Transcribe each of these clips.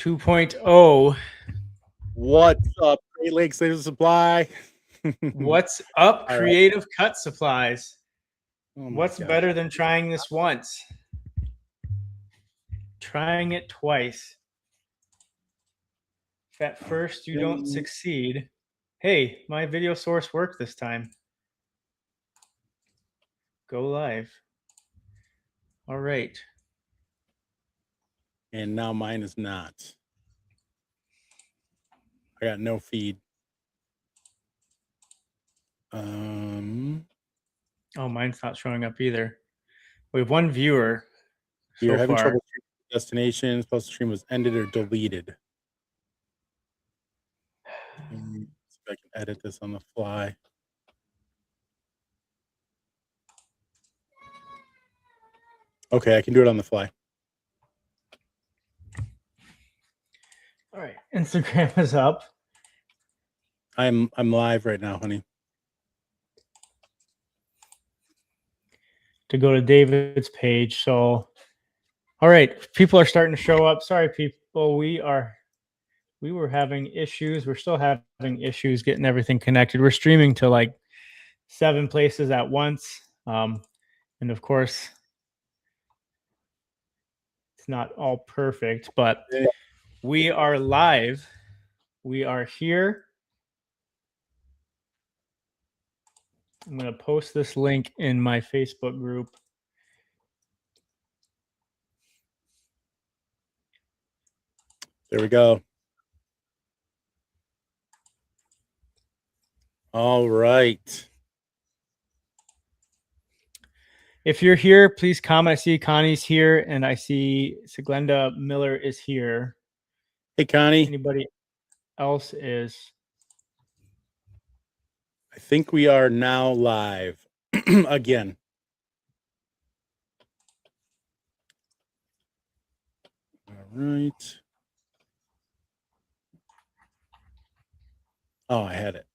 2.0. What's up, Great Lakes Laser Supply? What's up, All right. Creative Cut Supplies? Oh my What's gosh. better than trying this once? Trying it twice. If at first you don't succeed, hey, my video source worked this time. Go live. All right. And now mine is not. I got no feed. Oh, mine's not showing up either. We have one viewer You're so having far. trouble streaming destinations. Post stream was ended or deleted. See if I can edit this on the fly. Okay, I can do it on the fly. All right. Instagram is up. I'm live right now, honey. To go to David's page. So, all right, people are starting to show up. Sorry, people. We were having issues. We're still having issues getting everything connected. We're streaming to like 7 places at once. And of course, it's not all perfect, but we are live. We are here. I'm going to post this link in my Facebook group. There we go. All right. If you're here, please comment. I see Connie's here, and I see Siglenda Miller is here. Hey, Connie. Anybody else is? I think we are now live again. All right. Oh, I had it.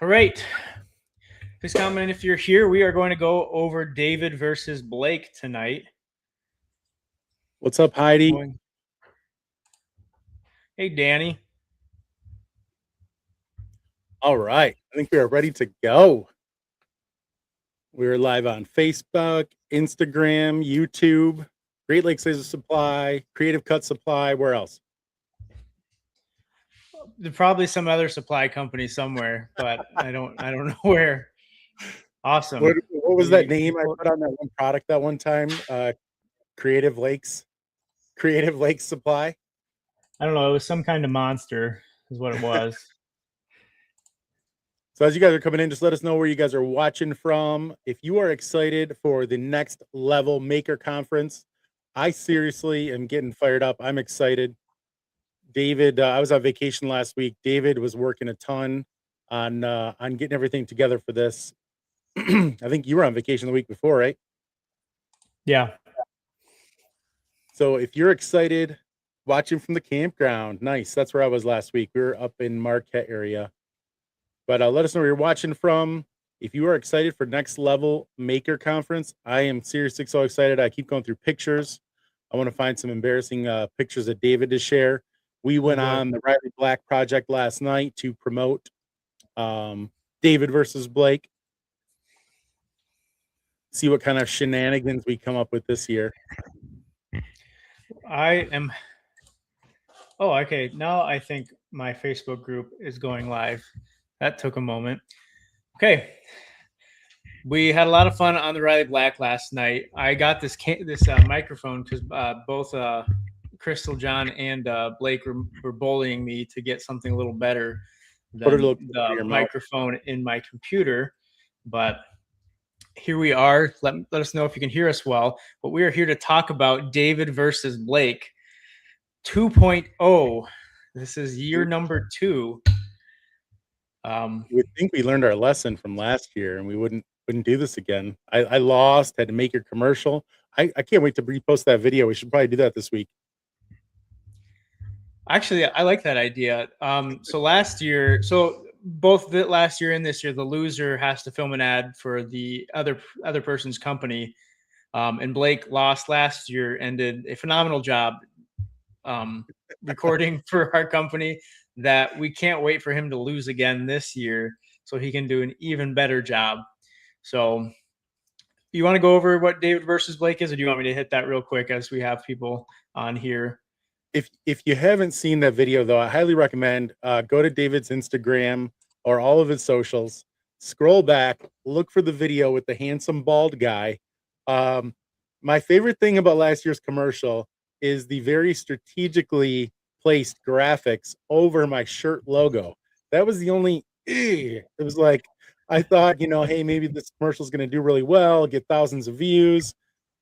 All right. Please comment if you're here. We are going to go over David versus Blake tonight. What's up, Heidi? Hey, Danny. All right. I think we are ready to go. We're live on Facebook, Instagram, YouTube, Great Lakes Laser Supply, Creative Cut Supply. Where else? There's probably some other supply company somewhere, but I don't know where. Awesome. What was that name I put on that one product that one time? Creative Lakes Supply. I don't know. It was some kind of monster, is what it was. So as you guys are coming in, just let us know where you guys are watching from. If you are excited for the Next Level Maker Conference, I seriously am getting fired up. I'm excited. David, I was on vacation last week. David was working a ton on getting everything together for this. I think you were on vacation the week before, right? Yeah. So if you're excited, watching from the campground, nice. That's where I was last week. We were up in Marquette area. But let us know where you're watching from. If you are excited for Next Level Maker Conference, I am seriously so excited. I keep going through pictures. I want to find some embarrassing pictures of David to share. We went on the Riley Black project last night to promote David versus Blake. See what kind of shenanigans we come up with this year. Oh, okay. Now I think my Facebook group is going live. That took a moment. Okay. We had a lot of fun on the Riley Black last night. I got this microphone because both Crystal John and Blake were bullying me to get something a little better than the microphone in my computer. But here we are. Let us know if you can hear us well. But we are here to talk about David versus Blake 2.0. This is year number 2. We think we learned our lesson from last year, and we wouldn't do this again. I lost, had to make your commercial. I can't wait to repost that video. We should probably do that this week. Actually, I like that idea. So last year, both last year and this year, the loser has to film an ad for the other person's company. And Blake lost last year and did a phenomenal job. recording for our company that we can't wait for him to lose again this year so he can do an even better job. So you want to go over what David versus Blake is, or do you want me to hit that real quick as we have people on here? If you haven't seen that video, though, I highly recommend go to David's Instagram or all of his socials, scroll back, look for the video with the handsome bald guy. My favorite thing about last year's commercial is the very strategically placed graphics over my shirt logo. That was the only, it was like, I thought, hey, maybe this commercial is going to do really well, get thousands of views,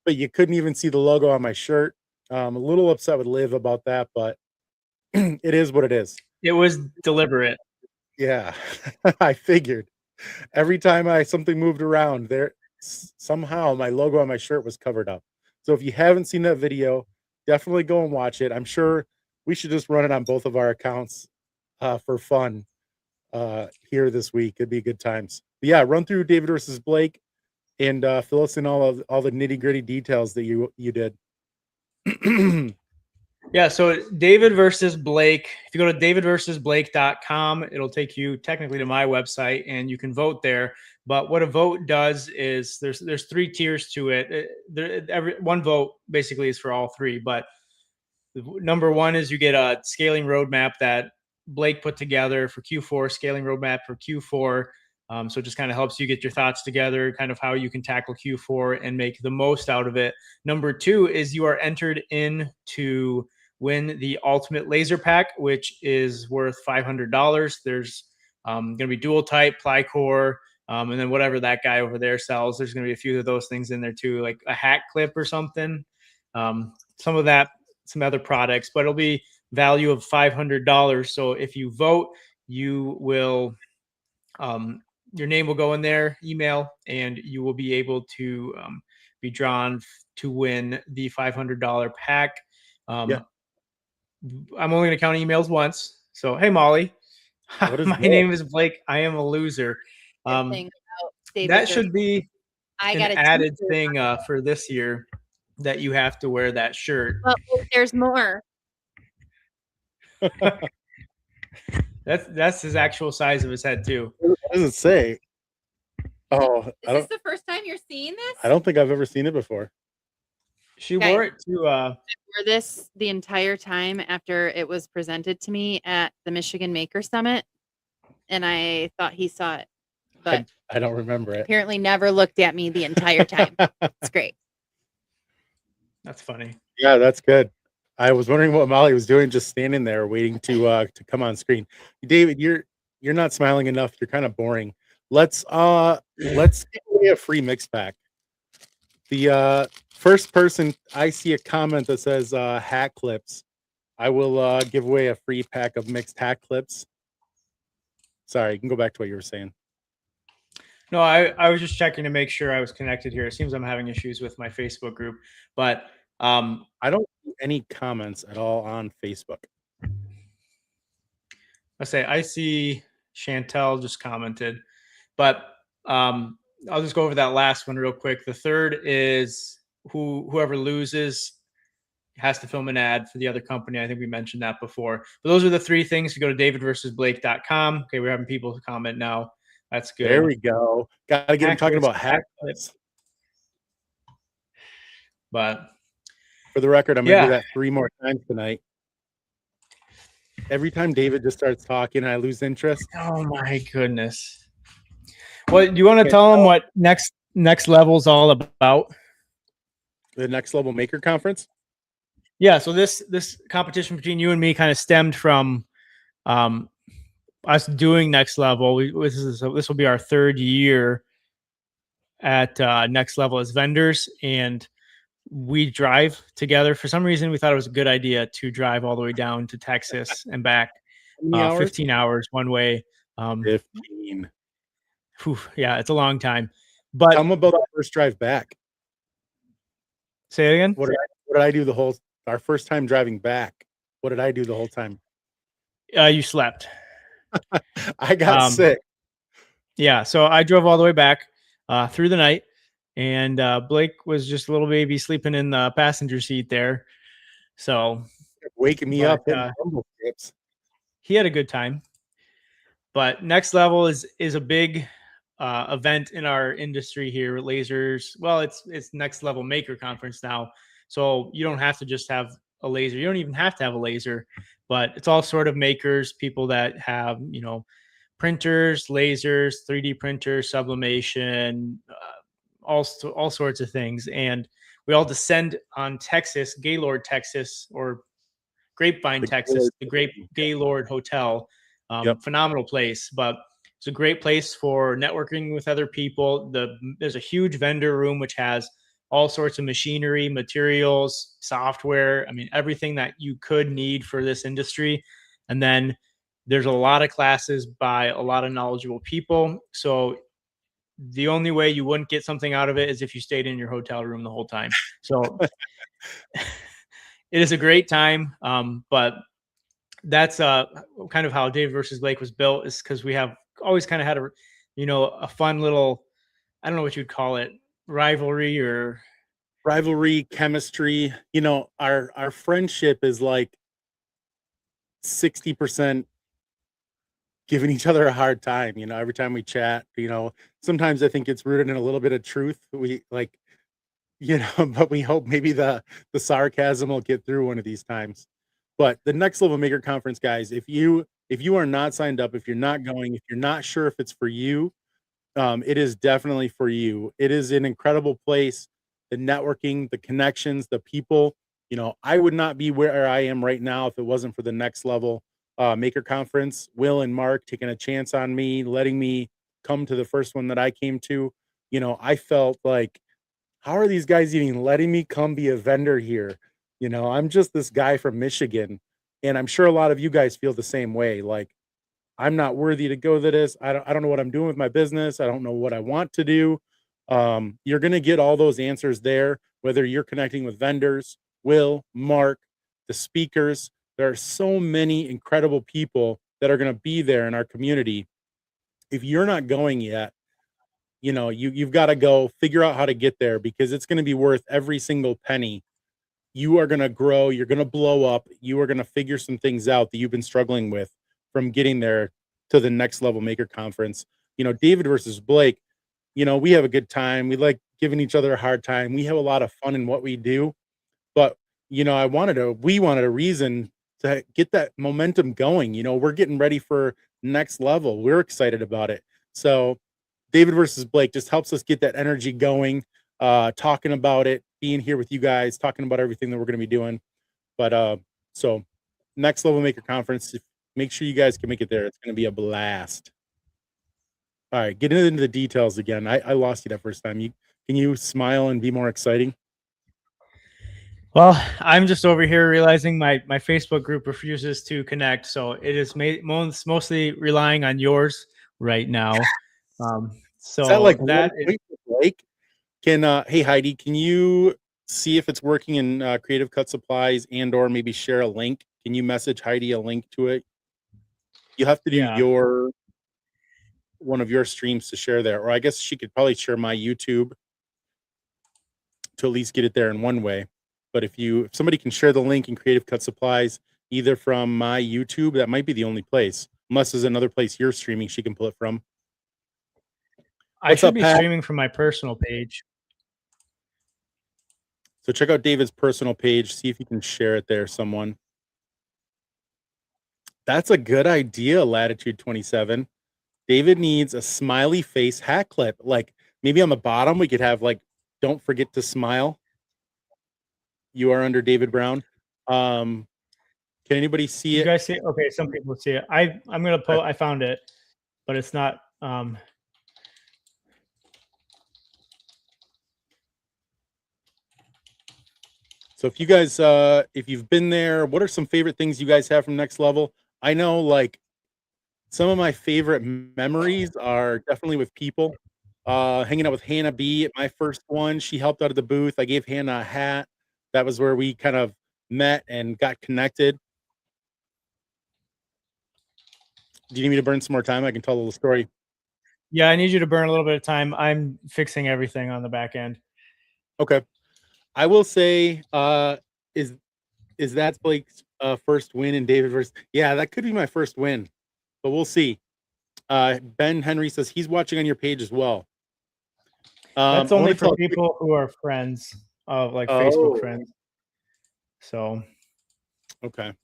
but you couldn't even see the logo on my shirt. I'm a little upset with Liv about that, but it is what it is. It was deliberate. Yeah, I figured. Every time something moved around, there somehow my logo on my shirt was covered up. So if you haven't seen that video, definitely go and watch it. I'm sure we should just run it on both of our accounts for fun here this week. It'd be good times. But yeah, run through David versus Blake and fill us in all the nitty-gritty details that you did. Yeah, so David versus Blake, if you go to davidversusblake.com, it'll take you technically to my website and you can vote there. But what a vote does is there's 3 tiers to it. One vote basically is for all 3. But number 1 is you get a scaling roadmap that Blake put together for Q4, scaling roadmap for Q4. So it just kind of helps you get your thoughts together, kind of how you can tackle Q4 and make the most out of it. Number 2 is you are entered in to win the Ultimate Laser Pack, which is worth $500. There's going to be dual type, ply core, and then whatever that guy over there sells. There's going to be a few of those things in there too, like a hat clip or something. Some of that, some other products, but it'll be value of $500. So if you vote, you will your name will go in their email and you will be able to be drawn to win the $500 pack. Yeah. I'm only going to count emails once. So, hey, Molly, my name is Blake. I am a loser. That should be an added thing for this year that you have to wear that shirt. Well, there's more. That's his actual size of his head too. What does it say? Oh, is this the first time you're seeing this? I don't think I've ever seen it before. She wore it to I wore this the entire time after it was presented to me at the Michigan Maker Summit, and I thought he saw it, but I don't remember it. Apparently never looked at me the entire time. It's great. That's funny. Yeah, that's good. I was wondering what Molly was doing, just standing there waiting to come on screen. David, you're not smiling enough. You're kind of boring. Let's give away a free mix pack. The first person I see a comment that says hat clips, I will give away a free pack of mixed hat clips. Sorry, you can go back to what you were saying. No, I was just checking to make sure I was connected here. It seems I'm having issues with my Facebook group, but I don't see any comments at all on Facebook. I see Chantel just commented, but I'll just go over that last one real quick. The third is whoever loses has to film an ad for the other company. I think we mentioned that before. But those are the 3 things. You go to davidversusblake.com. Okay, we're having people comment now. That's good. There we go. Got to get him talking about hat clips. But for the record, I'm going to do that 3 more times tonight. Every time David just starts talking, I lose interest. Oh my goodness. Well, do you want to tell them what next level's all about? The Next Level Maker Conference? Yeah, so this competition between you and me kind of stemmed from us doing Next Level. This will be our 3rd year at Next Level as vendors, and we drive together. For some reason, we thought it was a good idea to drive all the way down to Texas and back. 15 hours one way. 15. Whew, yeah, it's a long time. But tell them about the first drive back. Say it again. What did I do our first time driving back? What did I do the whole time? You slept. I got sick. Yeah, so I drove all the way back through the night, and Blake was just a little baby sleeping in the passenger seat there. So waking me But, up in rumble strips. he had a good time. But Next Level is a big event in our industry here. Lasers, well, it's Next Level Maker Conference now, so you don't have to just have a laser. You don't even have to have a laser, but it's all sort of makers, people that have printers, lasers, 3D printers, sublimation, all sorts of things, and we all descend on Texas, Gaylord, Texas, or Grapevine, The Texas, the Gaylord. Great Gaylord Hotel. Yep. Phenomenal place, but it's a great place for networking with other people. There's a huge vendor room which has all sorts of machinery, materials, software. I mean, everything that you could need for this industry. And then there's a lot of classes by a lot of knowledgeable people. So the only way you wouldn't get something out of it is if you stayed in your hotel room the whole time. So it is a great time. But that's kind of how David versus Blake was built, is because we have always kind of had a fun little, I don't know what you'd call it, rivalry or rivalry, chemistry. Our friendship is like 60% giving each other a hard time. Every time we chat, sometimes I think it's rooted in a little bit of truth. We like, but we hope maybe the sarcasm will get through one of these times. But the Next Level Maker Conference, guys, if you are not signed up, if you're not going, if you're not sure if it's for you, it is definitely for you. It is an incredible place. The networking, the connections, the people. I would not be where I am right now if it wasn't for the Next Level Maker Conference. Will and Mark taking a chance on me, letting me come to the first one that I came to. I felt like, how are these guys even letting me come be a vendor here? I'm just this guy from Michigan, and I'm sure a lot of you guys feel the same way. Like, I'm not worthy to go to this. I don't know what I'm doing with my business. I don't know what I want to do. You're going to get all those answers there, whether you're connecting with vendors, Will, Mark, the speakers. There are so many incredible people that are going to be there in our community. If you're not going yet, you've got to go figure out how to get there, because it's going to be worth every single penny. You are going to grow. You're going to blow up. You are going to figure some things out that you've been struggling with from getting there to the Next Level Maker Conference. David versus Blake, we have a good time. We like giving each other a hard time. We have a lot of fun in what we do. But, we wanted a reason to get that momentum going. We're getting ready for Next Level. We're excited about it. So David versus Blake just helps us get that energy going, talking about it, being here with you guys, talking about everything that we're going to be doing. But so Next Level Maker Conference, make sure you guys can make it there. It's going to be a blast. All right, getting into the details again. I lost you that first time. Can you smile and be more exciting? Well, I'm just over here realizing my Facebook group refuses to connect, so it is mostly relying on yours right now. So is that like that Blake? Hey Heidi, can you see if it's working in Creative Cut Supplies, and/or maybe share a link? Can you message Heidi a link to it? You have to do one of your streams to share there, or I guess she could probably share my YouTube to at least get it there in one way. But if somebody can share the link in Creative Cut Supplies, either from my YouTube, that might be the only place, unless there's another place you're streaming she can pull it from. I should be streaming from my personal page. So check out David's personal page, see if you can share it there, someone. That's a good idea, Latitude 27. David needs a smiley face hat clip. Like, maybe on the bottom we could have, like, don't forget to smile. You are under David Brown. Can anybody see it? You guys see it? Okay, some people see it. I'm gonna post. I found it, but it's not. So if you guys, if you've been there, what are some favorite things you guys have from Next Level? I know, like, some of my favorite memories are definitely with people. Hanging out with Hannah B at my first one. She helped out at the booth. I gave Hannah a hat. That was where we kind of met and got connected. Do you need me to burn some more time? I can tell a little story. Yeah, I need you to burn a little bit of time. I'm fixing everything on the back end. Okay. I will say, is is that Blake's first win in David versus? Yeah, that could be my first win, but we'll see. Ben Henry says he's watching on your page as well. That's I only wanna for tell a quick- people who are friends of like Oh. Facebook friends. So, Okay. all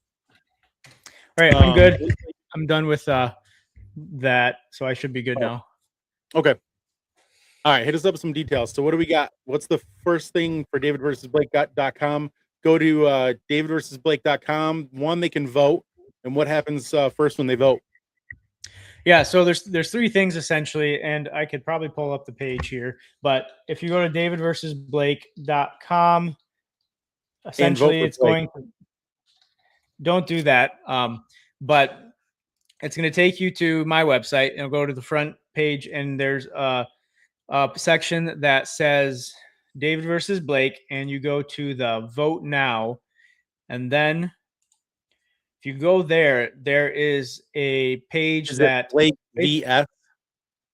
right, I'm good. I'm done with that, so I should be good Oh. now. Okay. All right, hit us up with some details. So what do we got? What's the first thing for davidversusblake.com? Go to davidversusblake.com. One, they can vote. And what happens first when they vote? Yeah, so there's three things essentially, and I could probably pull up the page here. But if you go to davidversusblake.com, essentially for it's Blake. going to don't do that. But it's going to take you to my website and go to the front page, and there's a section that says David versus Blake, and you go to the vote now, and then if you go there, there is a page Is that it Blake VS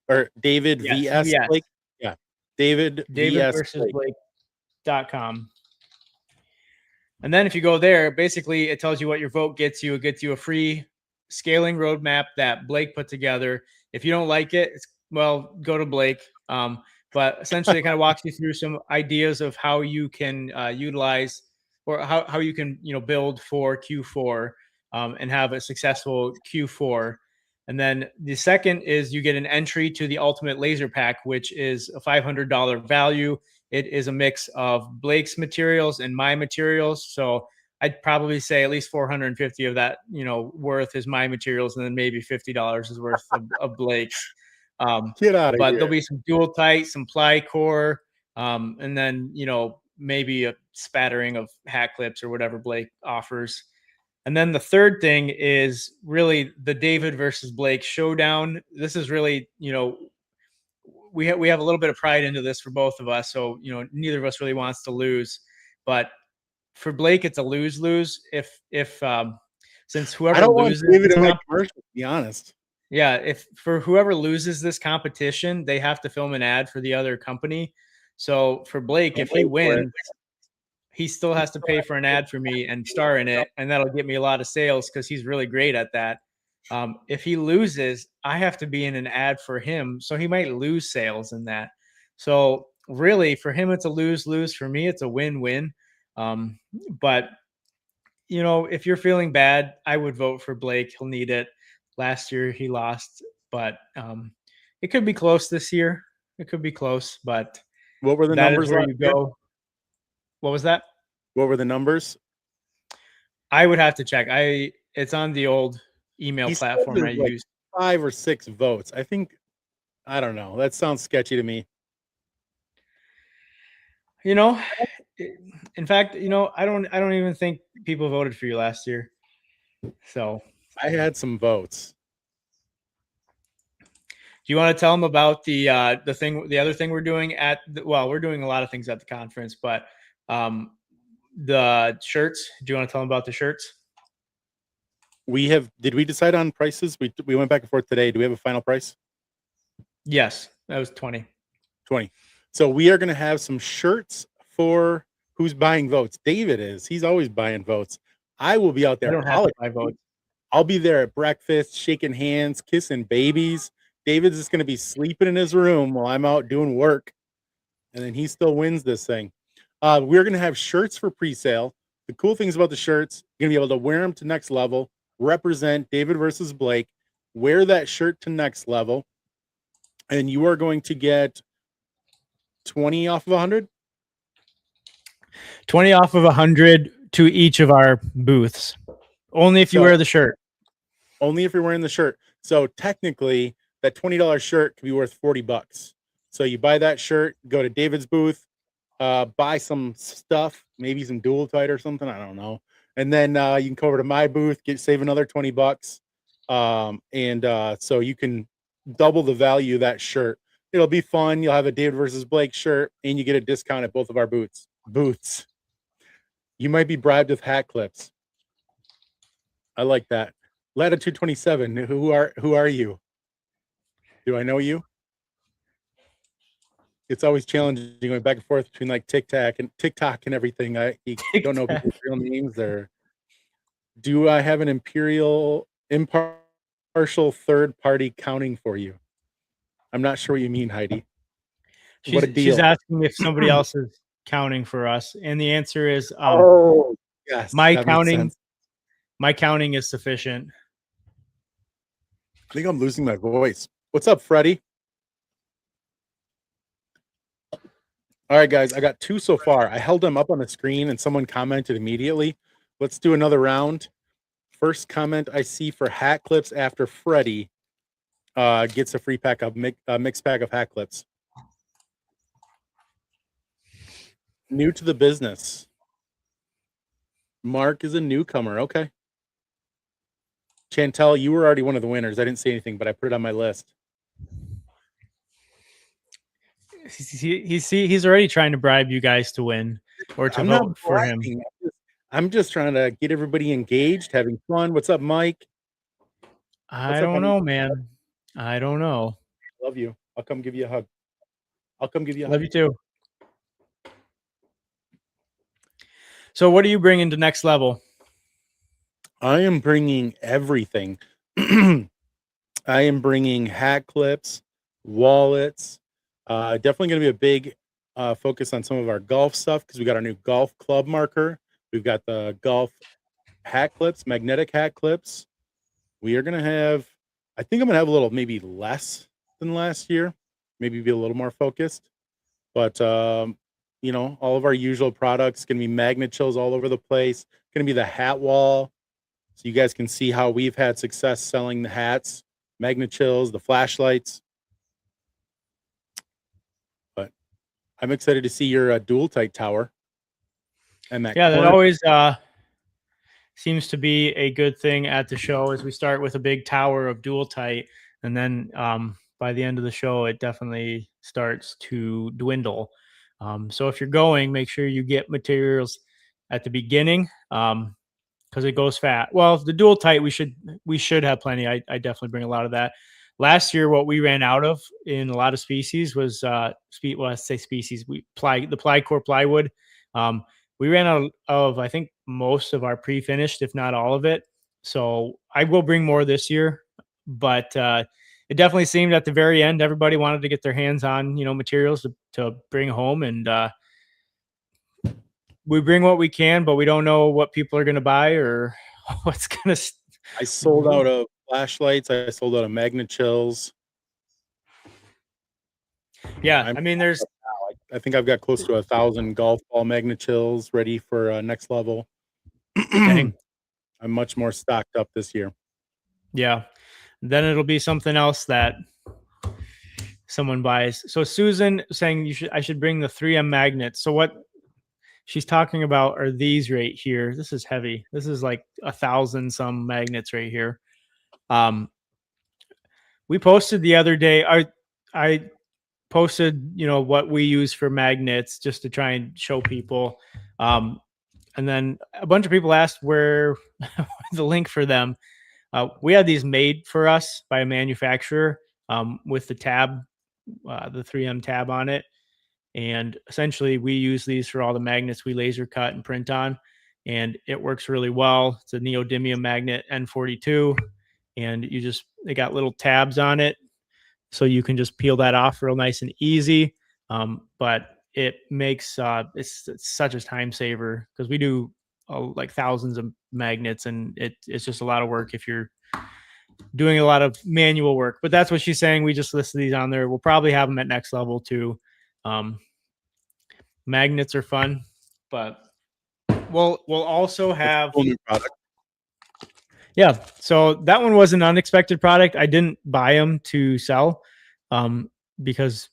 or David Yes, VS yes. Blake? Yeah. David David VS versus Blake. Blake.com. And then if you go there, basically it tells you what your vote gets you. It gets you a free scaling roadmap that Blake put together. If you don't like it, well, go to Blake. But essentially it kind of walks you through some ideas of how you can utilize or how you can, build for Q4 and have a successful Q4. And then the second is you get an entry to the Ultimate Laser Pack, which is a $500 value. It is a mix of Blake's materials and my materials. So I'd probably say at least 450 of that, worth is my materials, and then maybe $50 is worth of Blake's. Get out of But here. there'll be some dual tight, some ply core, and then maybe a spattering of hat clips or whatever Blake offers. And then the third thing is really the David versus Blake showdown. This is really, we have a little bit of pride into this for both of us. So, neither of us really wants to lose. But for Blake, it's a lose-lose. Since whoever I don't want loses, David in my commercial, to be honest. yeah, if for whoever loses this competition, they have to film an ad for the other company. So for Blake, if he wins, he still has to pay for an ad for me and star in it, and that'll get me a lot of sales because he's really great at that. If he loses, I have to be in an ad for him, so he might lose sales in that. So really, for him, it's a lose-lose. For me, it's a win-win. But if you're feeling bad, I would vote for Blake. He'll need it. Last year he lost, but it could be close this year. It could be close, but what were the numbers where you go? What was that? What were the numbers? I would have to check. It's on the old email platform I used. 5 or 6 votes. I don't know. That sounds sketchy to me. In fact, I don't even think people voted for you last year. So I had some votes. Do you want to tell them about the other thing we're doing we're doing a lot of things at the conference, but the shirts. Do you want to tell them about the shirts? Did we decide on prices? We went back and forth today. Do we have a final price? Yes, that was 20. So we are going to have some shirts for who's buying votes. David is. He's always buying votes. I will be out there. I don't have to buy votes. I'll be there at breakfast, shaking hands, kissing babies. David's just going to be sleeping in his room while I'm out doing work. And then he still wins this thing. We're going to have shirts for pre-sale. The cool things about the shirts, you're going to be able to wear them to next level, represent David versus Blake, wear that shirt to next level, and you are going to get 20 off of 100? 20 off of 100 to each of our booths. Only if you wear the shirt. Only if you're wearing the shirt. So technically, that $20 shirt could be worth $40. So you buy that shirt, go to David's booth, buy some stuff, maybe some dual tight or something, I don't know. And then you can come over to my booth, save another $20. So you can double the value of that shirt. It'll be fun. You'll have a David versus Blake shirt, and you get a discount at both of our booths. You might be bribed with hat clips. I like that. Latitude 27. Who are you? Do I know you? it's always challenging going back and forth between like TikTok and everything. You don't know people's real names. Or do I have an impartial third party counting for you? I'm not sure what you mean, Heidi. What a She's deal. asking if somebody else is counting for us, and the answer is Yes, my that makes counting. sense. My counting is sufficient. I think I'm losing my voice. What's up, Freddie? All right, guys, I got 2 so far. I held them up on the screen and someone commented immediately. Let's do another round. First comment I see for hat clips after Freddie gets a free pack of mixed pack of hat clips. New to the business. Mark is a newcomer. Okay. Chantel, you were already one of the winners. I didn't say anything, but I put it on my list. He's already trying to bribe you guys to win or to I'm vote not for him. bragging. I'm just trying to get everybody engaged, having fun. What's up, Mike? I don't know, man. I don't know. Love you. I'll come give you a hug. Love you too. So what are you bringing to next level? I am bringing everything. I am bringing hat clips, wallets. Definitely going to be a big focus on some of our golf stuff because we got our new golf club marker. We've got the golf hat clips, magnetic hat clips. We are going to have, I think I'm going to have a little, maybe less than last year, maybe be a little more focused. But, you know, all of our usual products, going to be magnet chills all over the place. Going to be the hat wall. So you guys can see how we've had success selling the hats, magnet chills, the flashlights. But I'm excited to see your dual tight tower. And that that always seems to be a good thing at the show as we start with a big tower of dual tight. And then by the end of the show, it definitely starts to dwindle. So if you're going, make sure you get materials at the beginning. Because it goes fast. Well, the dual tight, we should have plenty. I definitely bring a lot of that. Last year, what we ran out of in a lot of species was species. The Plycore plywood. We ran out of I think most of our pre-finished, if not all of it. So I will bring more this year, but it definitely seemed at the very end everybody wanted to get their hands on materials to bring home, and we bring what we can, but we don't know what people are going to buy or what's going to. I sold out of flashlights. I sold out of magnet chills. Yeah, I mean, there's. I think I've got close to 1,000 golf ball magnet chills ready for next level. I'm much more stocked up this year. Yeah, then it'll be something else that someone buys. So Susan saying I should bring the 3M magnets. So what she's talking about are these right here. This is heavy. This is like 1,000 some magnets right here. We posted the other day. I posted, what we use for magnets just to try and show people. And then a bunch of people asked where the link for them. We had these made for us by a manufacturer with the tab, the 3M tab on it. And essentially we use these for all the magnets we laser cut and print on, and it works really well. It's a neodymium magnet N42, and they got little tabs on it. So you can just peel that off real nice and easy. But it makes, it's such a time saver because we do like thousands of magnets, and it's just a lot of work if you're doing a lot of manual work. But that's what she's saying. We just listed these on there. We'll probably have them at next level too. Magnets are fun, but we'll also have Cool new product. Yeah, so that one was an unexpected product. I didn't buy them to sell because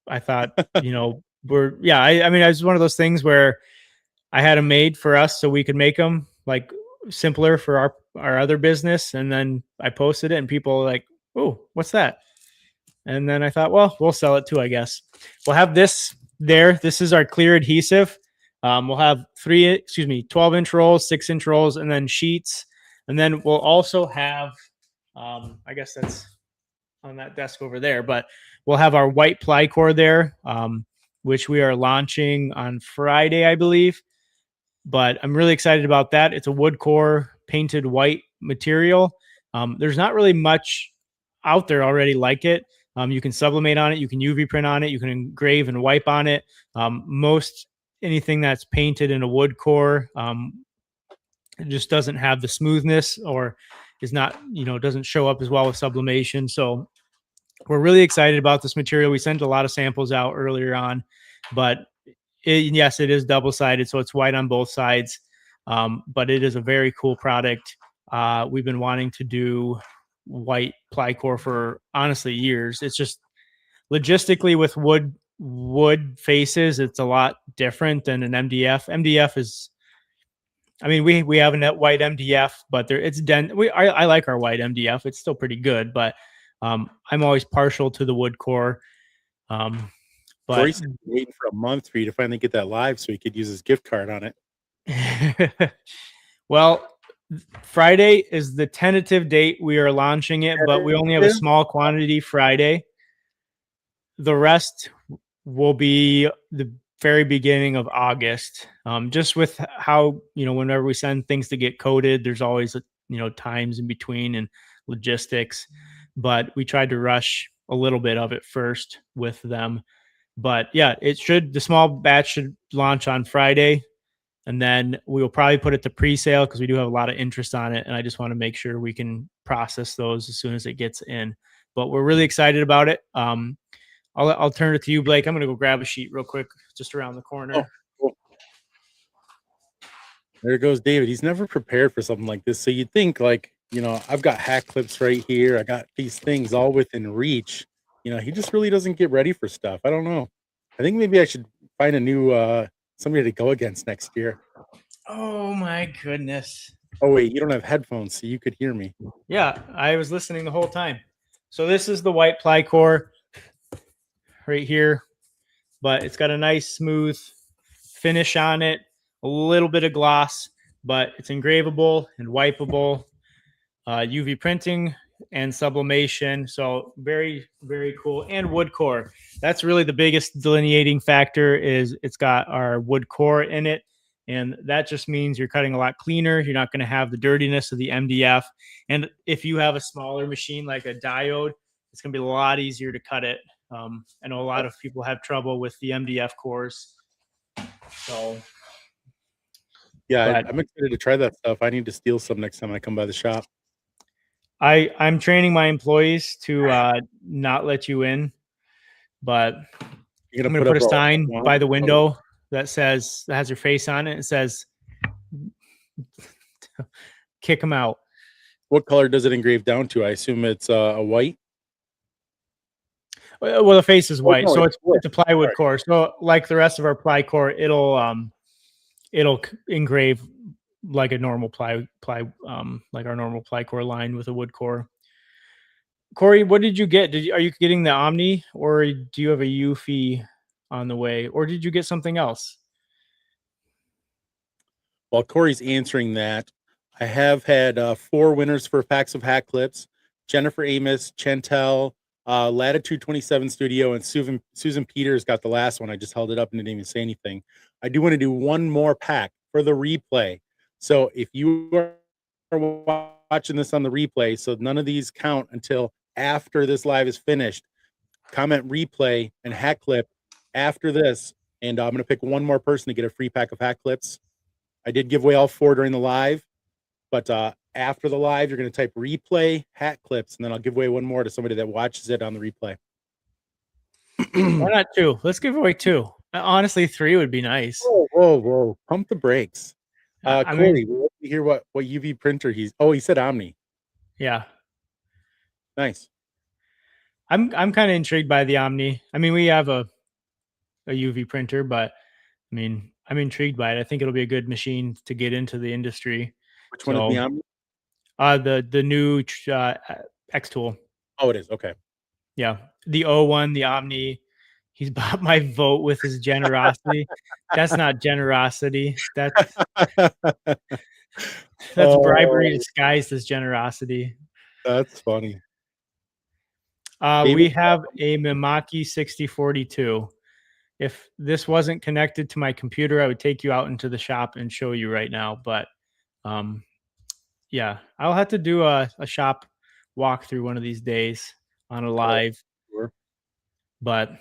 I thought, I mean, I was one of those things where I had them made for us so we could make them like simpler for our other business. And then I posted it and people were like, oh, what's that? And then I thought, well, we'll sell it too, I guess. We'll have this there. This is our clear adhesive. We'll have 12-inch rolls, 6-inch rolls, and then sheets. And then we'll also have, I guess that's on that desk over there, but we'll have our white ply core there, which we are launching on Friday, I believe. But I'm really excited about that. It's a wood core painted white material. There's not really much out there already like it. You can sublimate on it, you can UV print on it, you can engrave and wipe on it. Most anything that's painted in a wood core, it just doesn't have the smoothness, or is not, doesn't show up as well with sublimation. So we're really excited about this material. We sent a lot of samples out earlier on, but yes, it is double-sided, so it's white on both sides. But it is a very cool product. We've been wanting to do white ply core for honestly years. It's just logistically with wood faces, it's a lot different than an MDF. MDF is, I mean, we have a white MDF, but it's I like our white MDF. It's still pretty good, but I'm always partial to the wood core. But Corey's been waiting for a month for you to finally get that live so he could use his gift card on it. Well, Friday is the tentative date we are launching it, but we only have a small quantity Friday. The rest will be the very beginning of August. Just with how, whenever we send things to get coated, there's always, times in between and logistics, but we tried to rush a little bit of it first with them. But yeah, the small batch should launch on Friday. And then we will probably put it to pre-sale because we do have a lot of interest on it. And I just want to make sure we can process those as soon as it gets in. But we're really excited about it. I'll turn it to you, Blake. I'm going to go grab a sheet real quick, just around the corner. Oh, cool. There goes David. He's never prepared for something like this. So you'd think I've got hack clips right here. I got these things all within reach. He just really doesn't get ready for stuff. I don't know. I think maybe I should find a new somebody to go against next year. Oh my goodness. Oh wait, you don't have headphones, so you could hear me. Yeah, I was listening the whole time. So this is the white ply core right here, but it's got a nice smooth finish on it, a little bit of gloss, but it's engravable and wipeable, UV printing and sublimation. So very, very cool. And wood core. That's really the biggest delineating factor, is it's got our wood core in it. And that just means you're cutting a lot cleaner. You're not going to have the dirtiness of the MDF. And if you have a smaller machine like a diode, it's going to be a lot easier to cut it. I know a lot of people have trouble with the MDF cores. So yeah, I'm excited to try that stuff. I need to steal some next time I come by the shop. I'm training my employees to not let you in, but I'm going to put a sign by the window that has your face on it. It says, kick them out. What color does it engrave down to? I assume it's a white. Well, the face is white, so it's a plywood core. So like the rest of our ply core, it'll engrave like a normal ply like our normal ply core line with a wood core. Corey, what did you get? Are you getting the Omni, or do you have a Eufy on the way, or did you get something else? While Corey's answering that, I have had 4 winners for packs of hack clips: Jennifer Amos, Chantel, Latitude 27 Studio, and Susan Peters got the last one. I just held it up and didn't even say anything. I do want to do one more pack for the replay. So if you are watching this on the replay, so none of these count until after this live is finished, comment replay and hack clip after this, and I'm going to pick one more person to get a free pack of hack clips. I did give away all 4 during the live, but after the live, you're going to type replay hack clips, and then I'll give away one more to somebody that watches it on the replay. Why not 2? Let's give away 2. Honestly, 3 would be nice. Whoa. Pump the brakes. Corey, we'll hear what UV printer he said Omni. Yeah. Nice. I'm kind of intrigued by the Omni. I mean, we have a UV printer, but I mean, I'm intrigued by it. I think it'll be a good machine to get into the industry. Which one is the Omni? The new X Tool. Oh, it is. Okay. Yeah. The O1, the Omni. He's bought my vote with his generosity. That's not generosity. That's bribery disguised as generosity. That's funny. David? We have a Mimaki 6042. If this wasn't connected to my computer, I would take you out into the shop and show you right now. But yeah, I'll have to do a shop walkthrough one of these days on a live. Sure. But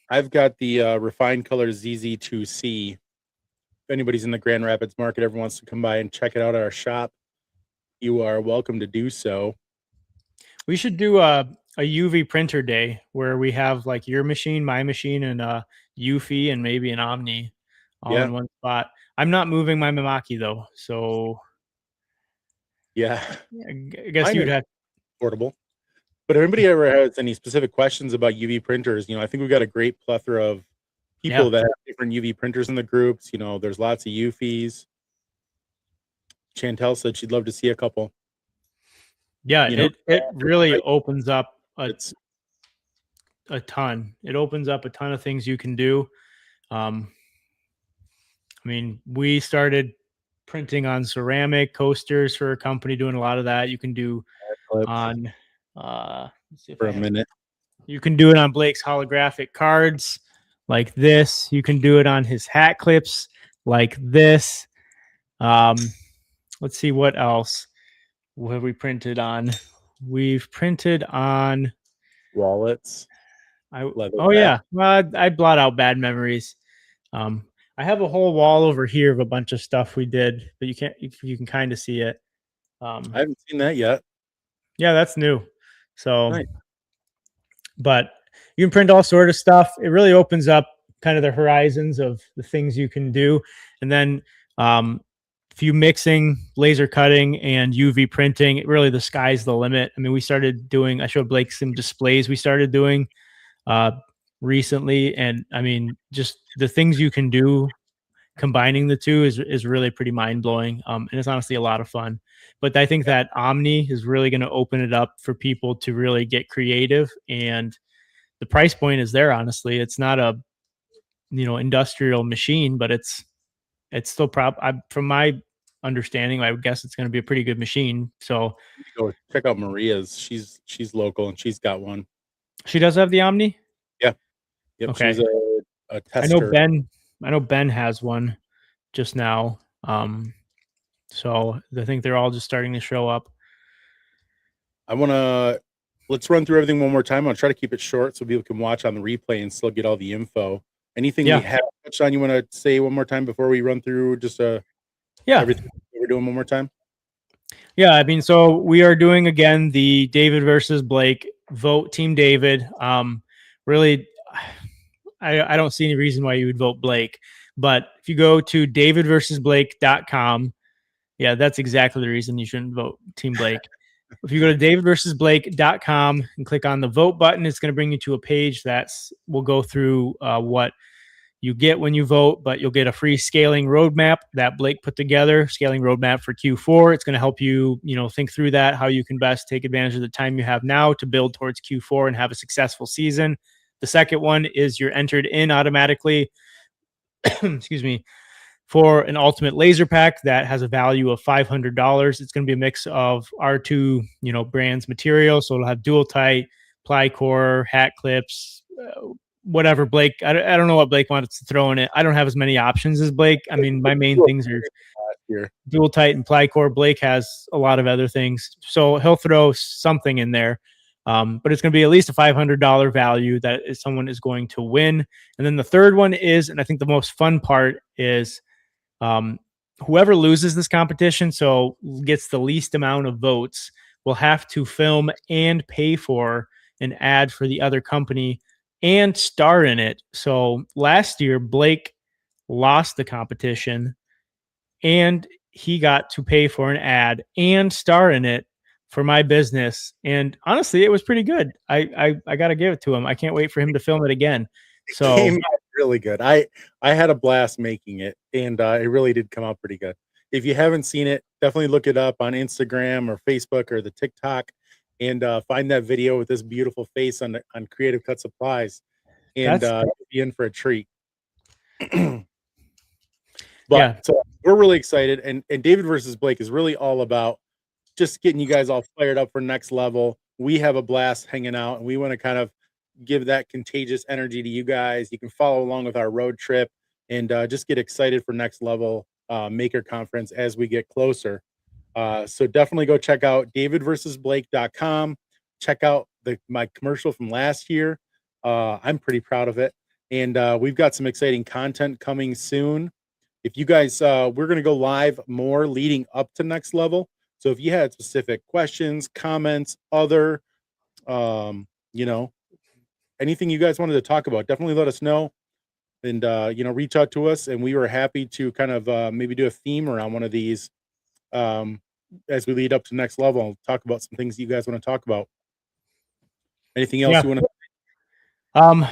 I've got the Refined Color ZZ2C. If anybody's in the Grand Rapids market ever wants to come by and check it out at our shop, you are welcome to do so. we should do a UV printer day where we have like your machine, my machine, and Eufy and maybe an Omni all Yeah. in one spot. I'm not moving my Mimaki though, so Yeah, I guess Mine you'd is have. portable. But if anybody ever has any specific questions about UV printers, I think we've got a great plethora of people Yeah. that have different UV printers in the groups. There's lots of Eufys. Chantel said she'd love to see a couple. Yeah, it really opens up It's a ton. It opens up a ton of things you can do. I mean, we started printing on ceramic coasters for a company doing a lot of that. You can do on let's see if for I a have- minute. You can do it on Blake's holographic cards like this. You can do it on his hat clips like this. Let's see what else. What have we printed on? We've printed on Wallets. Leather oh bag. yeah. Well, I blot out bad memories. I have a whole wall over here of a bunch of stuff we did, but you can kind of see it. I haven't seen that yet. Yeah, that's new. So, Nice. but you can print all sort of stuff. It really opens up kind of the horizons of the things you can do. And then if you mixing laser cutting and UV printing, really the sky's the limit. I mean, we started doing, I showed Blake some displays we started doing recently. And I mean, just the things you can do combining the two is really pretty mind blowing. And it's honestly a lot of fun. But I think that Omni is really going to open it up for people to really get creative, and the price point is there. Honestly, it's not a industrial machine, but it's still from my understanding, I would guess it's going to be a pretty good machine. So Go check out Maria's. She's local and she's got one. she does have the Omni. Yep. Okay. She's a tester. I know Ben has one just now. So I think they're all just starting to show up. Let's run through everything one more time. I'll try to keep it short so people can watch on the replay and still get all the info. Anything we have touched on you want to say one more time before we run through just everything we're doing one more time? Yeah, I mean, so we are doing again the David versus Blake vote, Team David. Really, I don't see any reason why you would vote Blake, but if you go to davidversusblake.com, yeah, that's exactly the reason you shouldn't vote Team Blake. If you go to davidversusblake.com and click on the vote button, it's going to bring you to a page will go through what you get when you vote, but you'll get a free scaling roadmap that Blake put together, scaling roadmap for Q4. It's going to help you, think through that, how you can best take advantage of the time you have now to build towards Q4 and have a successful season. The second one is you're entered in automatically, excuse me, for an ultimate laser pack that has a value of $500. It's going to be a mix of our two, brands material. So it'll have dual tight, ply core, hat clips, whatever Blake. I don't know what Blake wants to throw in it. I don't have as many options as Blake. I mean, my main things are dual tight and ply core. Blake has a lot of other things, so he'll throw something in there. But it's going to be at least a $500 value that someone is going to win. And then the third one is, and I think the most fun part is, whoever loses this competition, so gets the least amount of votes, will have to film and pay for an ad for the other company and star in it. So last year, Blake lost the competition and he got to pay for an ad and star in it for my business. And honestly, it was pretty good. I got to give it to him. I can't wait for him to film it again. So It came out really good. I had a blast making it, and it really did come out pretty good. If you haven't seen it, definitely look it up on Instagram or Facebook or the TikTok, and find that video with this beautiful face on Creative Cut Supplies, and be in for a treat. So we're really excited, and David versus Blake is really all about just getting you guys all fired up for next level. we have a blast hanging out, and we want to kind of give that contagious energy to you guys. You can follow along with our road trip and just get excited for next level maker conference as we get closer. So definitely go check out davidversusblake.com. Check out my commercial from last year. I'm pretty proud of it. And we've got some exciting content coming soon. If you guys, we're going to go live more leading up to next level. So if you had specific questions, comments, other, anything you guys wanted to talk about, definitely let us know and, reach out to us. And we were happy to kind of maybe do a theme around one of these as we lead up to next level and talk about some things you guys want to talk about. Anything else you want to?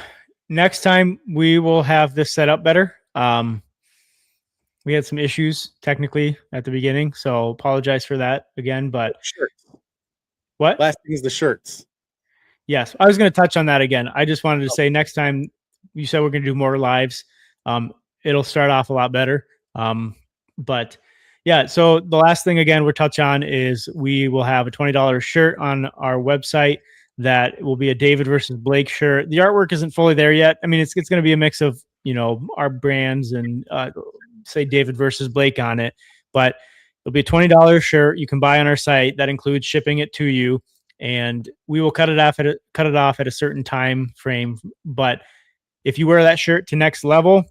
Next time we will have this set up better. We had some issues technically at the beginning, so apologize for that again. But shirts. What? Last thing is the shirts. Yes, I was going to touch on that again. I just wanted to say next time you said we're going to do more lives. It'll start off a lot better. But yeah, so the last thing again we'll touch on is we will have a $20 shirt on our website that will be a David versus Blake shirt. The artwork isn't fully there yet. I mean, it's going to be a mix of, our brands and say David versus Blake on it, but it'll be a $20 shirt you can buy on our site. That includes shipping it to you, and we will cut it off at a certain time frame. But if you wear that shirt to next level,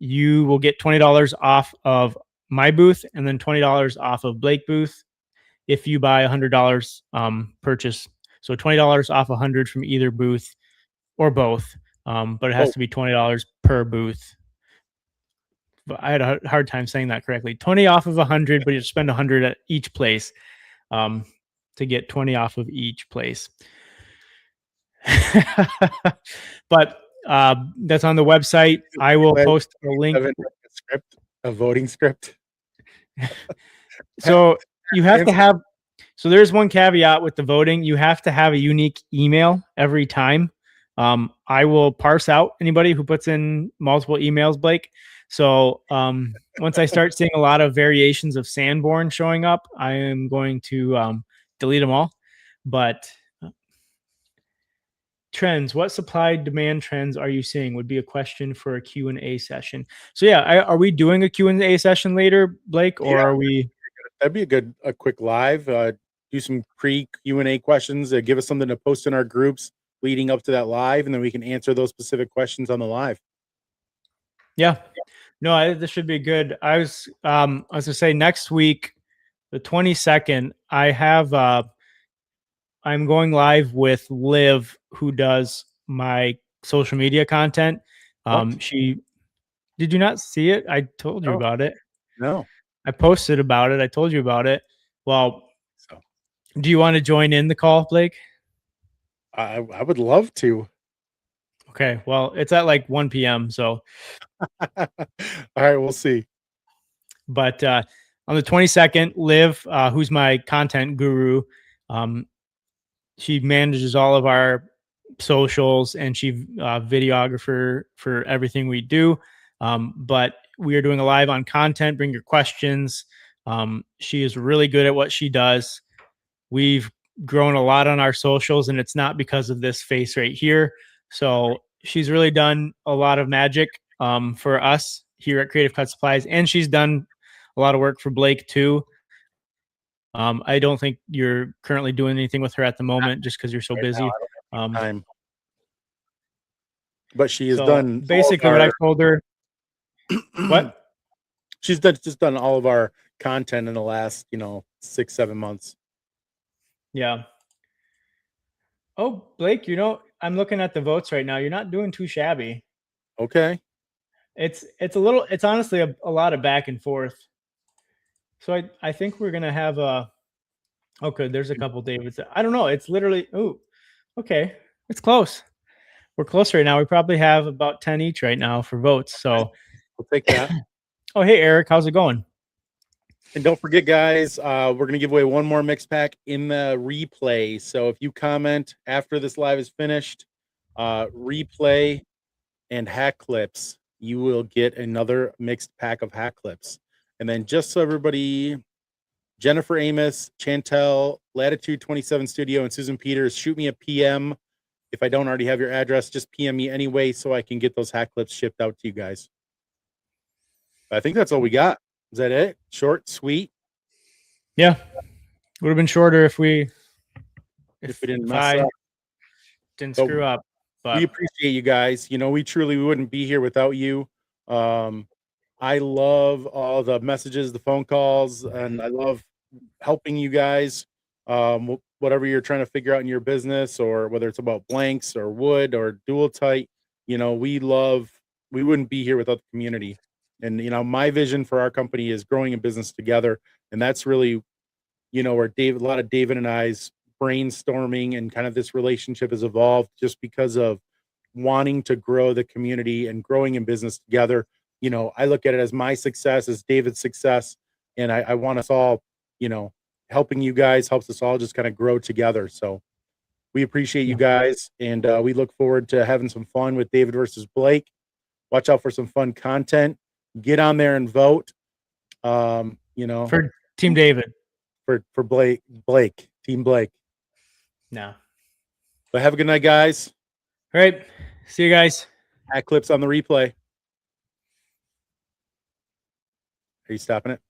you will get $20 off of my booth and then $20 off of Blake booth if you buy $100 purchase. So $20 off 100 from either booth or both, but it has to be $20 per booth. But I had a hard time saying that correctly. 20 off of 100, but you spend 100 at each place to get 20 off of each place. But that's on the website. I will post a link. A voting script. So you have to have. So there's one caveat with the voting. You have to have a unique email every time. I will parse out anybody who puts in multiple emails, Blake. So once I start seeing a lot of variations of Sanborn showing up, I am going to delete them all. But trends, what supply demand trends are you seeing would be a question for a Q&A session. So yeah, are we doing a Q&A session later, Blake, or are we? That'd be a quick live, do some pre-Q&A questions, give us something to post in our groups leading up to that live, and then we can answer those specific questions on the live. Yeah. No, this should be good. I was gonna say next week, the 22nd, I'm going live with Liv, who does my social media content. Did you not see it? I told you about it. No. I posted about it. I told you about it. Well, do you want to join in the call, Blake? I would love to. Okay. Well, it's at like 1 p.m. So. All right, we'll see. But on the 22nd, Liv, who's my content guru, she manages all of our socials and she's videographer for everything we do. But we are doing a live on content. Bring your questions. She is really good at what she does. We've grown a lot on our socials, and it's not because of this face right here. So she's really done a lot of magic for us here at Creative Cut Supplies, and she's done a lot of work for Blake too. I don't think you're currently doing anything with her at the moment just because you're so busy. But she has done basically what I told her. What? She's just done all of our content in the last, 6-7 months. Yeah. Oh, Blake, I'm looking at the votes right now. You're not doing too shabby. Okay. It's honestly a lot of back and forth. So I think we're gonna have okay, there's a couple Davids. I don't know. It's literally okay. It's close. We're close right now. We probably have about 10 each right now for votes. So we'll take that. Oh, hey Eric, how's it going? And don't forget, guys, we're gonna give away one more mix pack in the replay. So if you comment after this live is finished, replay and hack clips, you will get another mixed pack of hack clips. And then just so everybody Jennifer Amos, Chantel, Latitude 27 Studio, and Susan Peters, shoot me a PM. If I don't already have your address, just PM me anyway so I can get those hat clips shipped out to you guys. I think that's all we got. Is that it? Short, sweet. Yeah. Would have been shorter if we didn't if mess I up. didn't But screw up. But we appreciate you guys. You know, we truly wouldn't be here without you. I love all the messages, the phone calls, and I love helping you guys. Whatever you're trying to figure out in your business, or whether it's about blanks or wood or dual tight, you know, we wouldn't be here without the community. And, you know, my vision for our company is growing a business together. And that's really, you know, where a lot of David and I's brainstorming and kind of this relationship has evolved, just because of wanting to grow the community and growing in business together. You know, I look at it as my success, as David's success. And I want us all, you know, helping you guys helps us all just kind of grow together. So we appreciate you guys. And we look forward to having some fun with David versus Blake. Watch out for some fun content. Get on there and vote. You know, for Team David. For Blake, Team Blake. No. But have a good night, guys. All right. See you guys. Hat clips on the replay. Are you stopping it?